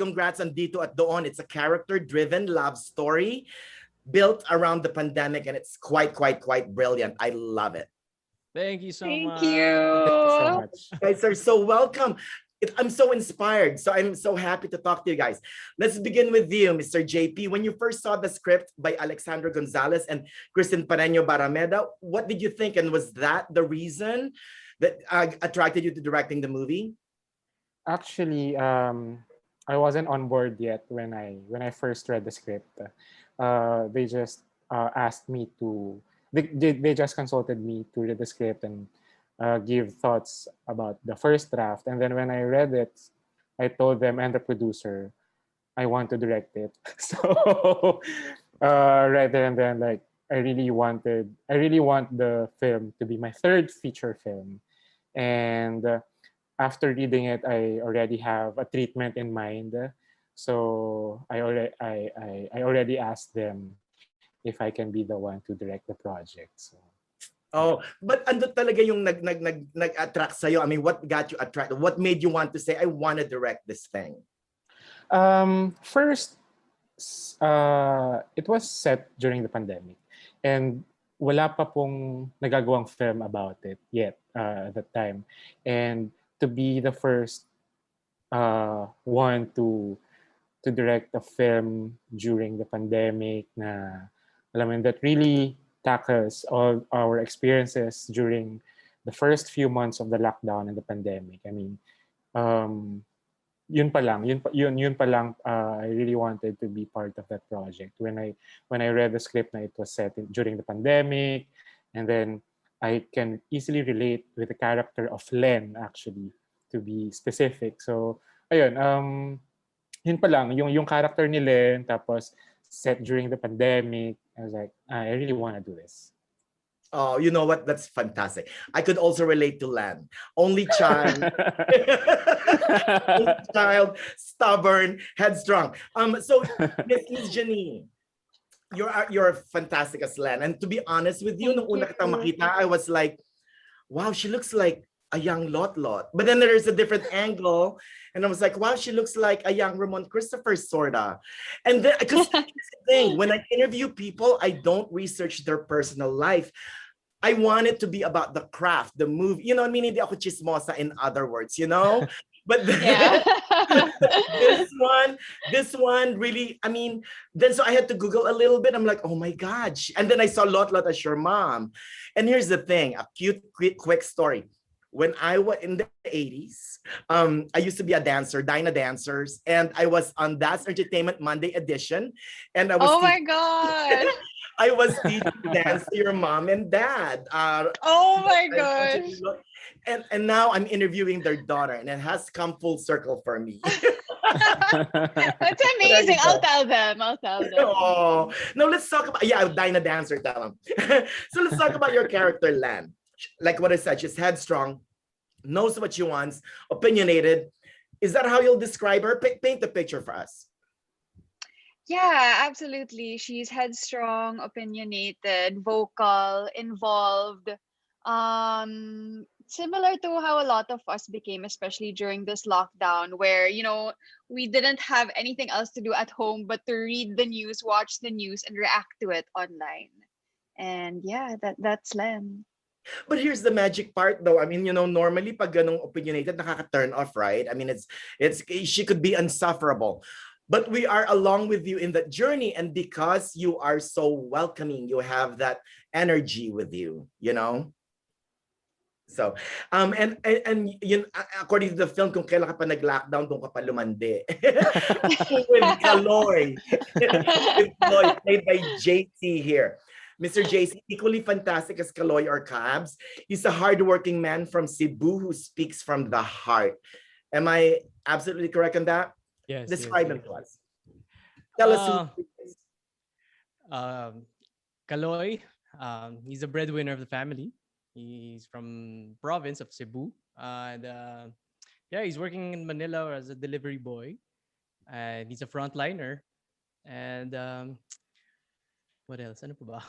congrats on Dito at Doon. It's a character-driven love story built around the pandemic, and it's quite brilliant. I love it. Thank you so Thank much. you. Thank you so much. You guys are so welcome. I'm so inspired. So I'm so happy to talk to you guys. Let's begin with you, Mr. JP. When you first saw the script by Alexandra Gonzales and Kristin Barrameda, what did you think? And was that the reason that attracted you to directing the movie? Actually, I wasn't on board yet when I first read the script. They just asked me to. They just consulted me to read the script and give thoughts about the first draft. And then when I read it, I told them and the producer, I want to direct it. So right there and then, like, I really want the film to be my third feature film. And after reading it, I already have a treatment in mind. So I already asked them if I can be the one to direct the project. So. Oh, but ano talaga yung nag-attract sa'yo? I mean, what got you attracted? What made you want to say, I want to direct this thing? First, it was set during the pandemic. And wala pa pong nagagawang film about it yet at that time. And to be the first one to direct a film during the pandemic na, alam mo, that really tackles all our experiences during the first few months of the lockdown and the pandemic. I mean, yun pa lang, I really wanted to be part of that project. When I read the script na it was set during the pandemic, and then I can easily relate with the character of Len, actually, to be specific. So, ayun, yun pa lang, yung character ni Len, tapos set during the pandemic, I was like, I really want to do this. Oh, you know what? That's fantastic. I could also relate to Lan. Only child, only child, stubborn, headstrong. So Miss Janine, you're fantastic as Lan. And to be honest with you, nung una kitang makita, I was like, wow, she looks like a young Lot. But then there's a different angle. And I was like, wow, she looks like a young Ramon Christopher, sorta. And then, because here's the thing, when I interview people, I don't research their personal life. I want it to be about the craft, the movie. You know, I mean, hindi ako chismosa, in other words, you know? But Yeah. this one really, I mean, then so I had to Google a little bit. I'm like, oh my God. And then I saw Lot as your mom. And here's the thing, a cute, quick story. When I was in the 80s, I used to be a dancer, Dyna Dancers, and I was on That's Entertainment Monday edition. And I was Oh my God. I was teaching dance to your mom and dad. Oh my gosh. And now I'm interviewing their daughter, and it has come full circle for me. That's amazing. I'll tell them. Oh, no, let's talk about, yeah, Dyna Dancer, tell them. So let's talk about your character, Lan. Like what I said, she's headstrong, knows what she wants, opinionated. Is that how you'll describe her? Paint the picture for us. Yeah, absolutely. She's headstrong, opinionated, vocal, involved. Similar to how a lot of us became, especially during this lockdown, where, you know, we didn't have anything else to do at home but to read the news, watch the news, and react to it online. And yeah, that's Len. But here's the magic part, though. I mean, you know, normally pag ganong opinionated, nakaka-turn off, right? I mean, it's she could be insufferable. But we are along with you in that journey, and because you are so welcoming, you have that energy with you, you know? So, and yun, according to the film, kung kailan ka pa nag-lockdown, doon ka pa lumandi. With Caloy. With Caloy, played by JC here. Mr. JC, equally fantastic as Caloy or Cabs. He's a hardworking man from Cebu who speaks from the heart. Am I absolutely correct on that? Yes. Describe him to us. Tell us who he is. Caloy, he's a breadwinner of the family. He's from province of Cebu. And yeah, he's working in Manila as a delivery boy. And he's a frontliner. And what else? Ano pa ba?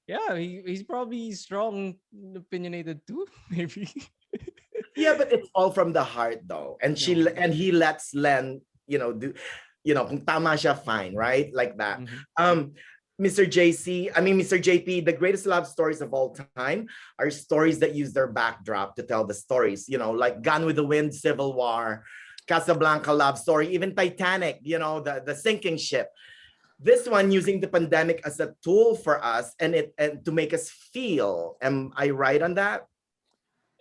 Yeah, he's probably strong, opinionated too, maybe. Yeah, but it's all from the heart though. And No. and he lets Len, do, kung tama siya, fine, right? Like that. Mhm. Mr. JC, I mean Mr. JP, the greatest love stories of all time are stories that use their backdrop to tell the stories, like Gone with the Wind, Civil War, Casablanca love story, even Titanic, the sinking ship. This one using the pandemic as a tool for us and to make us feel. Am I right on that?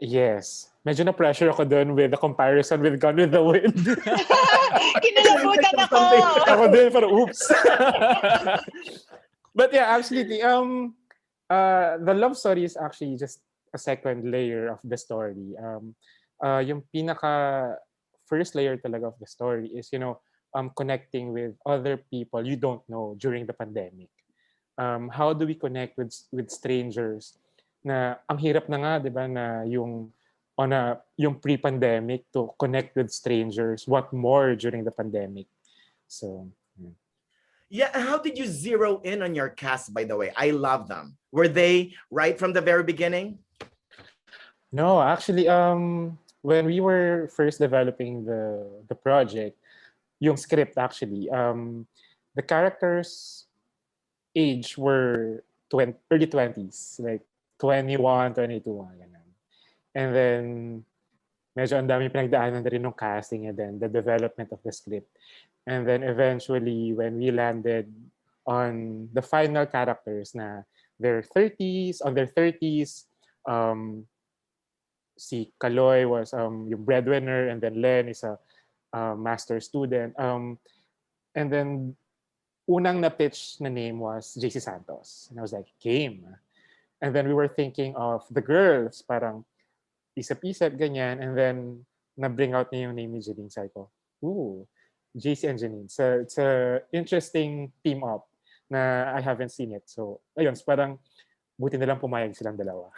Yes. Medyo na-pressure ako doon with the comparison with Gone with the Wind. Kinalabutan ako. Ako din, pero oops. But yeah, absolutely. The love story is actually just a second layer of the story. Yung pinaka first layer talaga of the story is, connecting with other people you don't know during the pandemic. How do we connect with strangers na ang hirap na nga, 'di ba, na yung yung pre-pandemic to connect with strangers, what more during the pandemic. So, yeah, how did you zero in on your cast, by the way? I love them. Were they right from the very beginning? no, actually, when we were first developing the project, yung script actually, the characters' age were early 20s, like 21, 22, mga ganun. And then, medyo ang dami pinagdaanan na rin ng casting and then the development of the script. And then eventually, when we landed on the final characters na on their 30s, si Caloy was yung breadwinner, and then Len is a master student. And then, unang na-pitch na name was JC Santos. And I was like, game. And then we were thinking of the girls, parang isip-isip, ganyan. And then, na-bring out niya yung name ni Janine. Sabi ko, ooh, JC and Janine. So, it's a interesting team up na I haven't seen it. So, ayun, so parang buti na lang pumayag silang dalawa.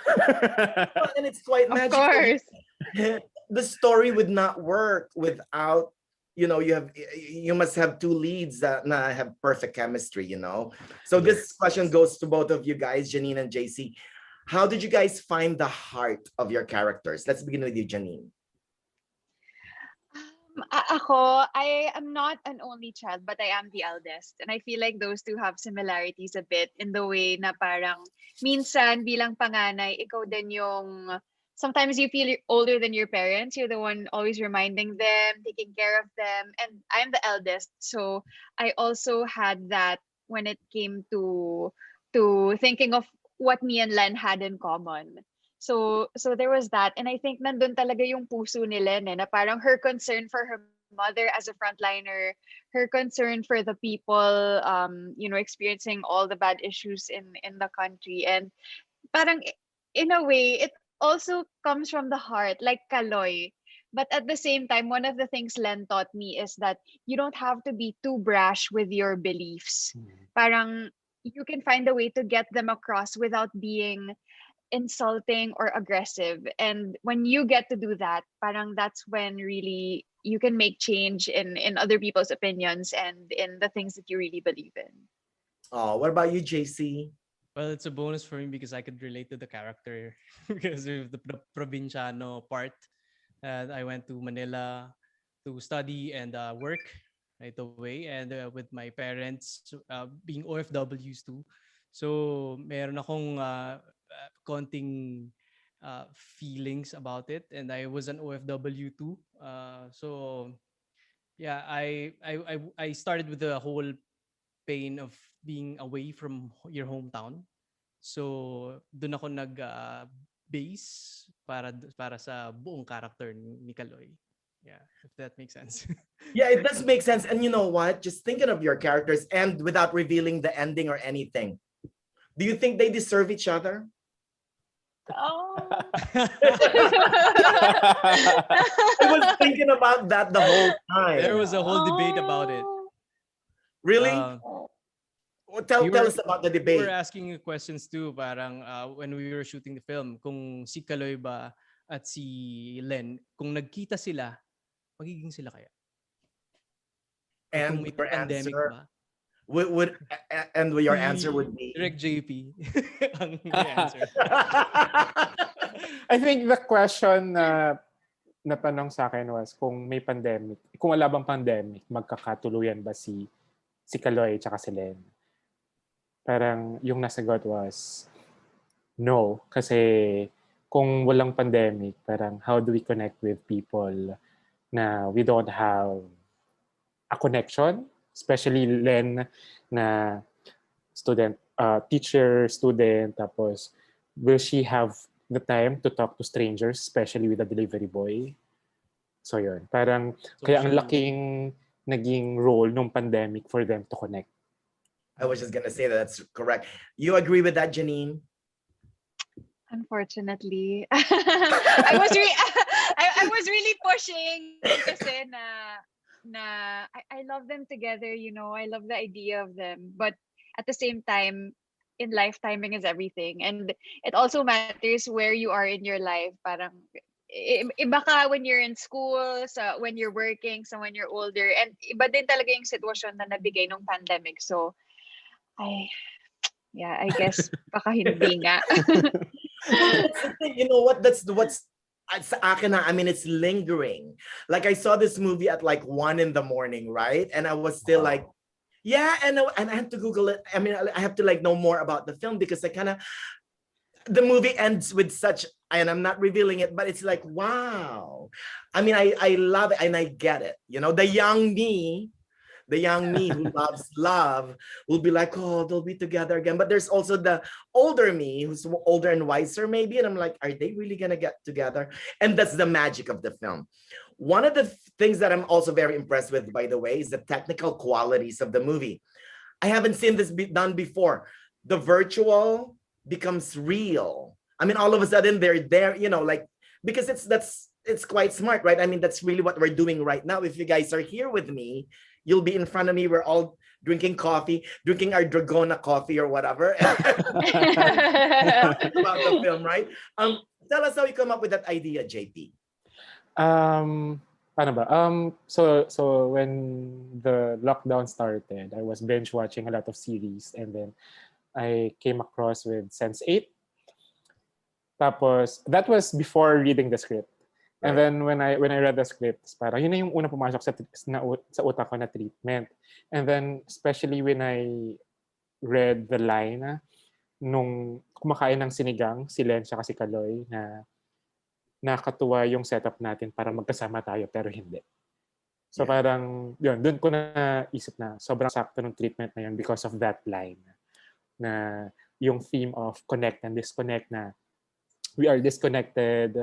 Well, and it's quite Of magical. course. The story would not work without, you must have two leads that have perfect chemistry. So this question goes to both of you guys, Janine and JC. How did you guys find the heart of your characters? Let's begin with you, Janine. Ako, I am not an only child, but I am the eldest. And I feel like those two have similarities a bit in the way na parang minsan bilang panganay, ikaw din yung sometimes you feel older than your parents. You're the one always reminding them, taking care of them. And I'm the eldest. So I also had that when it came to thinking of what me and Len had in common. So there was that. And I think nandun talaga yung puso ni Len, na parang her concern for her mother as a frontliner, her concern for the people, experiencing all the bad issues in the country. And parang in a way, it also comes from the heart, like Caloy. But at the same time, one of the things Len taught me is that you don't have to be too brash with your beliefs. Parang you can find a way to get them across without being insulting or aggressive. And when you get to do that, parang that's when really you can make change in other people's opinions and in the things that you really believe in. Oh, what about you, JC? Well, it's a bonus for me because I could relate to the character because of the provinciano part. I went to Manila to study and work right away, and with my parents being OFWs too. So meron akong konting feelings about it, and I was an OFW too. So yeah, I started with the whole pain of being away from your hometown. So doon ako base para sa buong character ni Caloy. Yeah, if that makes sense. Yeah, it does make sense. And you know what? Just thinking of your characters and without revealing the ending or anything, do you think they deserve each other? Oh. I was thinking about that the whole time. There was a whole debate about it. Really? Tell we were- us about the We debate. were asking questions too, parang when we were shooting the film, kung si Caloy ba at si Len, kung nagkita sila, magiging sila kaya? And Kung may your pandemic answer ba? and your answer would be Direct JP. Ang may answer. I think the question natanong sa akin was kung may pandemic, kung wala bang pandemic, magkakatuluyan ba si Caloy tsaka si Len. Parang yung nasagot was no, kasi kung walang pandemic, parang how do we connect with people na we don't have a connection, especially Len na student, teacher, student, tapos will she have the time to talk to strangers, especially with a delivery boy? So yun, parang kaya ang Social. laking naging role nung pandemic for them to connect. I was just gonna say that's correct. You agree with that, Janine? Unfortunately, I was really pushing kasi I love them together, I love the idea of them, but at the same time, in life, timing is everything, and it also matters where you are in your life. Parang iba ka when you're in school, when you're working, when you're older, and iba din talaga yung sitwasyon na nabigay ng pandemic. So I guess baka hindi nga. That's the thing. You know what? That's what's sa akin na, I mean, it's lingering. Like I saw this movie at like 1 in the morning, right? And I was still like, yeah, and I had to Google it. I mean, I have to like know more about the film because the movie ends with such, and I'm not revealing it, but it's like, wow. I mean, I love it and I get it. The young me who loves love will be like, oh, they'll be together again. But there's also the older me who's older and wiser maybe. And I'm like, are they really gonna get together? And that's the magic of the film. One of the things that I'm also very impressed with, by the way, is the technical qualities of the movie. I haven't seen this be done before. The virtual becomes real. I mean, all of a sudden they're there, like, because it's quite smart, right? I mean, that's really what we're doing right now. If you guys are here with me, you'll be in front of me. We're all drinking coffee, drinking our Dragona coffee or whatever. About the film, right? Tell us how you come up with that idea, JP. Paano ba? So when the lockdown started, I was binge watching a lot of series, and then I came across with Sense8. Tapos that was before reading the script. And then when I read the script, parang yun na yung una pumasok sa utak ko na treatment. And then especially when I read the line nung kumakain ng sinigang si Len at si Caloy na nakatuwa yung setup natin para magkasama tayo pero hindi. So parang yun, doon ko na isip na sobrang sakto ng treatment na yun because of that line. Na yung theme of connect and disconnect, na we are disconnected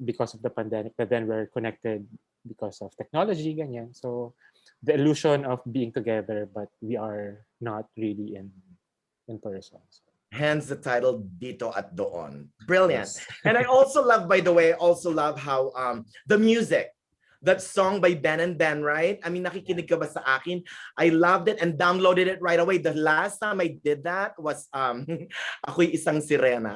because of the pandemic, but then we're connected because of technology, ganyan. So the illusion of being together, but we are not really in person. So. Hence the title Dito at Doon. Brilliant. Yes. And I also love, by the way, how the music, that song by Ben&Ben, right? I mean, Nakikinig ka ba sa akin? I loved it and downloaded it right away. The last time I did that was Ako'y Isang Sirena.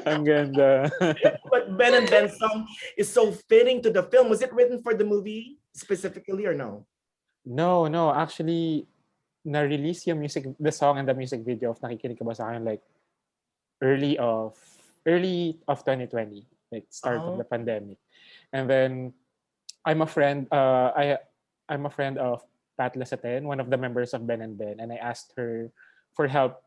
Ang ganda. But Ben&Ben's song is so fitting to the film. Was it written for the movie specifically or no? No. Actually, na-release yung the song and the music video of Nakikinig ka ba sa akin like early of 2020, like start of the pandemic. And then I'm a friend I'm a friend of Pat Lasaten, one of the members of Ben&Ben, and I asked her for help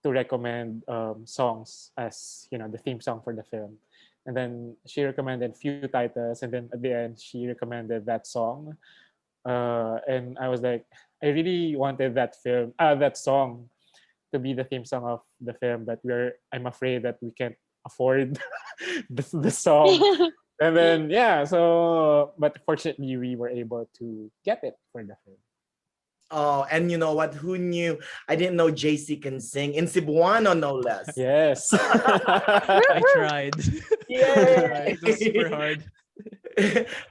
to recommend songs as, the theme song for the film. And then she recommended few titles, and then at the end she recommended that song. And I was like, I really wanted that song to be the theme song of the film, but I'm afraid that we can't afford the song. And then but fortunately we were able to get it for the film. Oh, and you know what? Who knew? I didn't know JC can sing in Cebuano, no less. Yes. I tried. Yeah. It was super hard.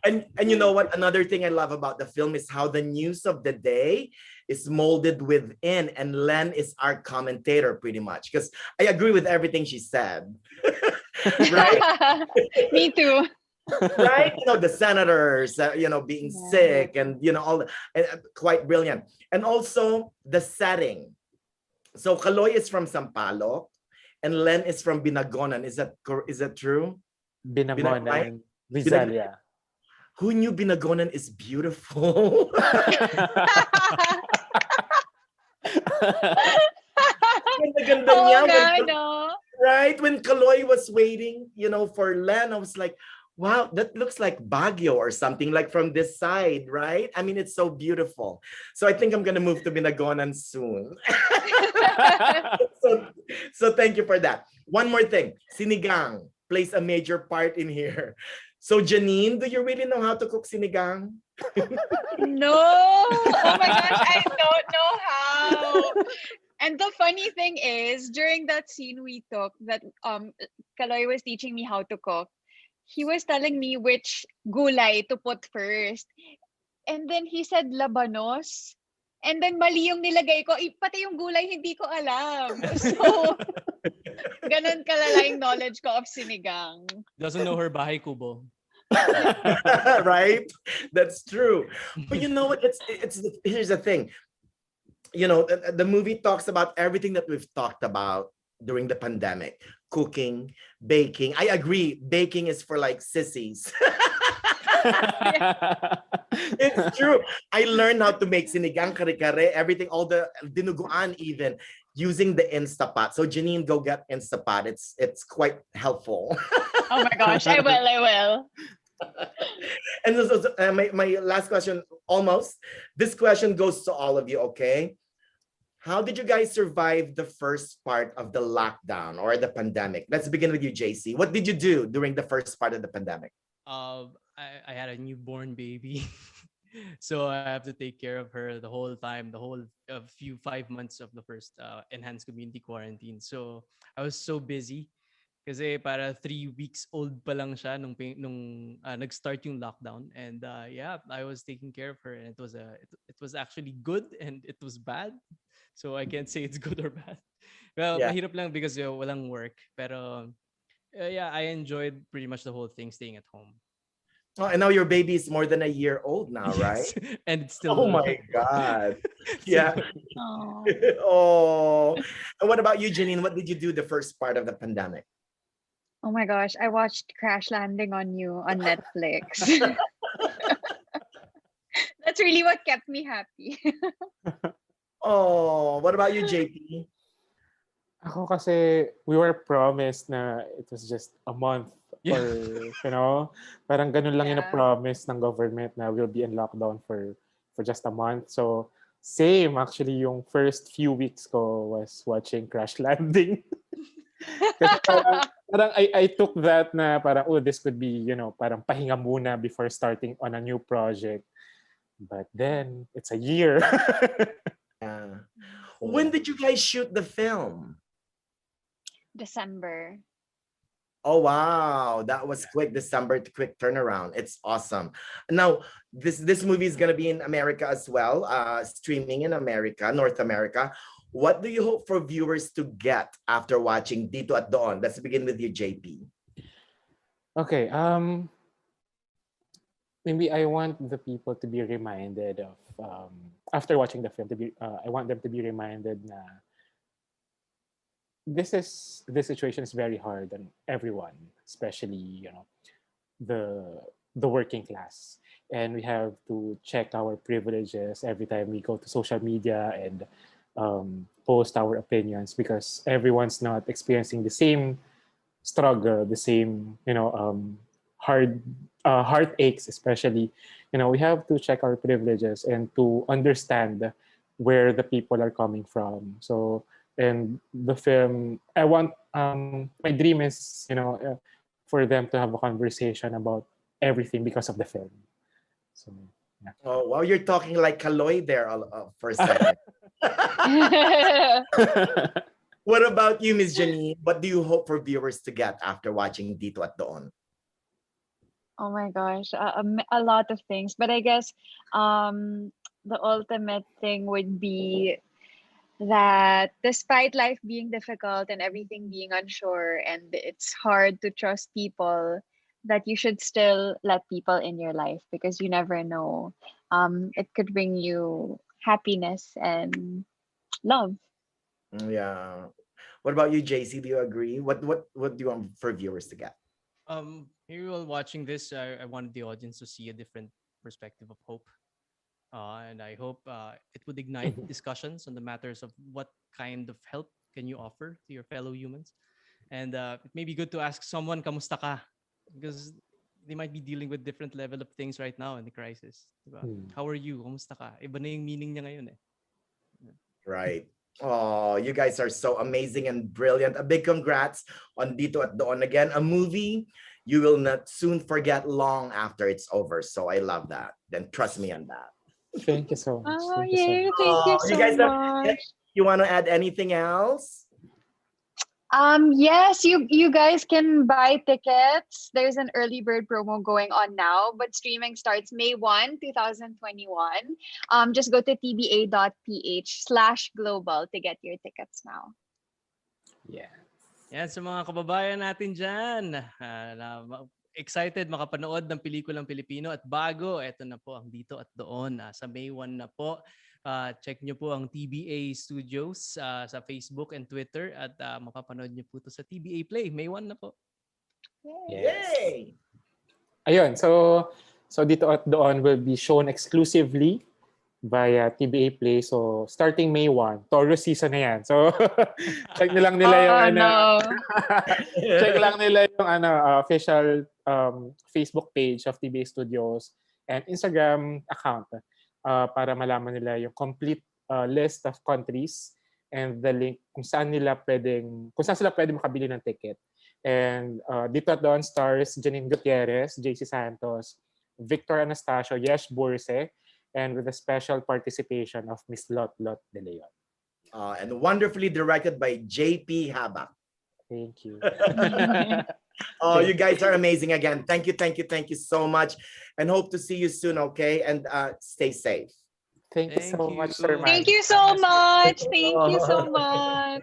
And you know what? Another thing I love about the film is how the news of the day is molded within, and Len is our commentator pretty much, because I agree with everything she said. Right? Me too. Right? The senators, being sick, and all quite brilliant. And also the setting. So Caloy is from Sampaloc, and Len is from Binagonan. Is that true? Binagonan, Binag- Rizal, yeah. Who knew Binagonan is beautiful? Ganda-ganda Oo niya. nga, no? Right? When Caloy was waiting, for Len, I was like, wow, that looks like Baguio or something, like from this side, right? I mean, it's so beautiful. So I think I'm gonna move to Binagonan soon. so, so thank you for that. One more thing, sinigang plays a major part in here. So Janine, do you really know how to cook sinigang? No! Oh my gosh, I don't know how. And the funny thing is, during that scene we took, that Caloy was teaching me how to cook, he was telling me which gulay to put first. And then he said labanos. And then mali yung nilagay ko. Pati yung gulay, hindi ko alam. So, ganun kalala yung knowledge ko of sinigang. Doesn't know her bahay kubo. Right? That's true. But you know what? Here's the thing. The movie talks about everything that we've talked about during the pandemic. Cooking, baking. I agree. Baking is for like sissies. It's true. I learned how to make sinigang, kare-kare, everything, all the dinuguan even, using the Instapot. So Janine, go get Instapot. It's quite helpful. Oh my gosh, I will. And my last question, almost. This question goes to all of you, okay? How did you guys survive the first part of the lockdown or the pandemic? Let's begin with you, JC. What did you do during the first part of the pandemic? I had a newborn baby. So I have to take care of her the whole time, the whole 5 months of the first enhanced community quarantine. So I was so busy kasi para 3 weeks old pa lang siya nung nag-start yung lockdown, and yeah, I was taking care of her, and it was actually good and it was bad. So I can't say it's good or bad. Well, Yeah. mahirap lang because walang work, pero yeah, I enjoyed pretty much the whole thing staying at home. Oh, and now your baby is more than a year old now, right? Yes. And it's still Oh my God. still- Yeah. Oh. Oh. And what about you, Janine? What did you do the first part of the pandemic? Oh my gosh, I watched Crash Landing on You on Netflix. That's really what kept me happy. Oh, what about you, JP? Ako kasi, we were promised na it was just a month Yeah. or, parang ganun lang yung Yeah. na-promise ng government na we'll be in lockdown for just a month. So, same actually yung first few weeks ko was watching Crash Landing. Kasi parang I took that na parang, this could be, parang pahinga muna before starting on a new project. But then, it's a year. Yeah. When did you guys shoot the film? December. Oh wow, that was quick. December, quick turnaround. It's awesome. Now, this movie is gonna be in America as well, streaming in America, North America. What do you hope for viewers to get after watching Dito at Doon? Let's begin with you, JP. Okay, maybe I want the people to be reminded of, after watching the film, I want them to be reminded na this situation is very hard on everyone, especially the working class, and we have to check our privileges every time we go to social media and post our opinions, because everyone's not experiencing the same struggle, the same hard heartaches, especially. We have to check our privileges and to understand where the people are coming from. So, and the film, I want, my dream is, for them to have a conversation about everything because of the film. So, yeah. Oh wow, you're talking like Caloy there for a second. What about you, Miss Janine? What do you hope for viewers to get after watching Dito at Doon? Oh my gosh, a lot of things. But I guess the ultimate thing would be that despite life being difficult and everything being unsure and it's hard to trust people, that you should still let people in your life, because you never know. It could bring you happiness and love. Yeah. What about you, JC? Do you agree? What do you want for viewers to get? Here while watching this, I wanted the audience to see a different perspective of hope. And I hope it would ignite discussions on the matters of what kind of help can you offer to your fellow humans. And it may be good to ask someone, kamusta ka? Because they might be dealing with different level of things right now in the crisis. Diba? How are you? Kamusta ka? Iba na yung meaning niya ngayon eh. Right. Oh, you guys are so amazing and brilliant. A big congrats on Dito at Doon. Again, a movie you will not soon forget long after it's over. So I love that. Then trust me on that. Thank you so much. Oh, Thank you so yay. much. Thank you Oh, so you guys much. you want to add anything else? Yes, you guys can buy tickets. There's an early bird promo going on now, but streaming starts May 1, 2021. Just go to tba.ph/global to get your tickets now. Yeah. Yan sa mga kababayan natin dyan. Excited makapanood ng pelikulang Pilipino at bago, eto na po ang Dito at Doon. Sa May 1 na po. Check nyo po ang TBA Studios sa Facebook and Twitter at mapapanood nyo po ito sa TBA Play. May 1 na po. Yay! Ayun, so Dito at Doon will be shown exclusively via TBA Play. So starting May 1, Taurus season na yan. So check nyo lang nila yung check lang nila yung official Facebook page of TBA Studios and Instagram account para malaman nila yung complete list of countries and the link kung saan sila pwede makabili ng ticket. And Dito at Doon stars Janine Gutierrez, JC Santos, Victor Anastasio, Yesh Burse, and with a special participation of Miss Lot De Leon. And wonderfully directed by JP Habac. Thank you. Oh, you guys are amazing again. Thank you so much. And hope to see you soon, okay? And stay safe. Thank you so much, Sir Thank Manny. you so much. Thank you so much.